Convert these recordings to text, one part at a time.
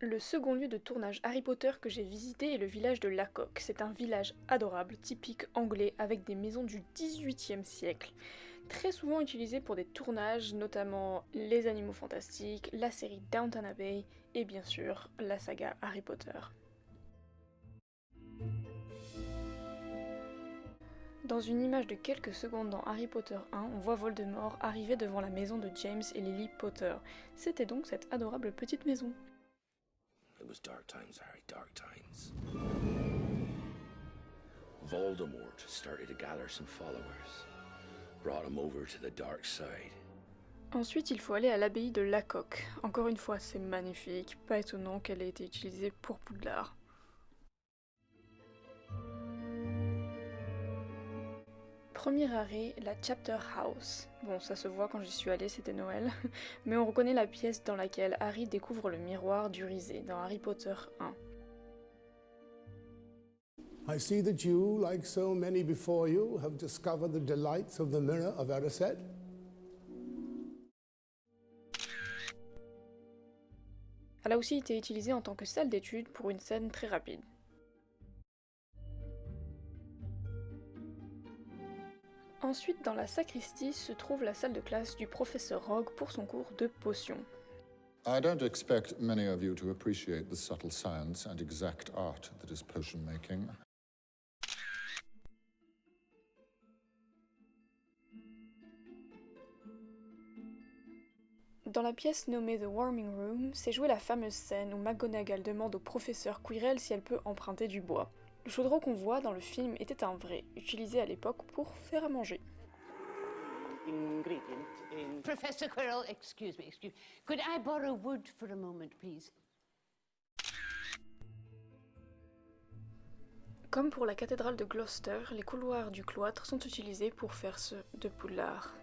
Le second lieu de tournage Harry Potter que j'ai visité est le village de Lacock. C'est un village adorable, typique anglais, avec des maisons du XVIIIe siècle. Très souvent utilisé pour des tournages, notamment Les Animaux Fantastiques, la série Downton Abbey et bien sûr la saga Harry Potter. Dans une image de quelques secondes dans Harry Potter 1, on voit Voldemort arriver devant la maison de James et Lily Potter. C'était donc cette adorable petite maison. It was dark times, Harry, dark times. Voldemort started to gather some followers, brought him over to the dark side. Ensuite, il faut aller à l'abbaye de Lacock. Encore une fois, c'est magnifique, pas étonnant qu'elle ait été utilisée pour Poudlard. Premier arrêt, la Chapter House. Bon, ça se voit quand j'y suis allée, c'était Noël. Mais on reconnaît la pièce dans laquelle Harry découvre le miroir du risé dans Harry Potter 1. I see that you, like so many before you, have discovered the delights of the mirror of Erised. Elle a aussi été utilisée en tant que salle d'études pour une scène très rapide. Ensuite, dans la sacristie se trouve la salle de classe du professeur Rogue pour son cours de potions. I don't expect many of you to appreciate the subtle science and exact art that is potion making. Dans la pièce nommée The Warming Room, s'est jouée la fameuse scène où McGonagall demande au professeur Quirrell si elle peut emprunter du bois. Le chaudron qu'on voit dans le film était un vrai, utilisé à l'époque pour faire à manger. Professor Quirrell, excuse me. Could I borrow wood for a moment, please? Comme pour la cathédrale de Gloucester, les couloirs du cloître sont utilisés pour faire ceux de Poudlard.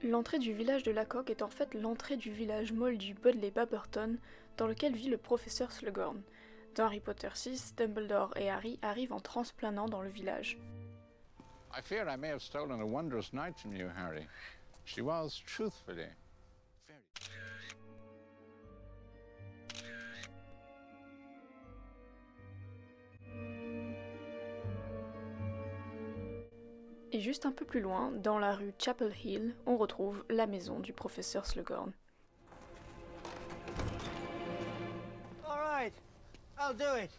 L'entrée du village de Lacock est en fait l'entrée du village moldu Budleigh-Babberton dans lequel vit le professeur Slughorn. Dans Harry Potter 6, Dumbledore et Harry arrivent en transplanant dans le village. I fear I may have stolen a wondrous night from you, Harry. She was truthfully very... Et juste un peu plus loin, dans la rue Chapel Hill, on retrouve la maison du professeur Slughorn. All right, I'll do it.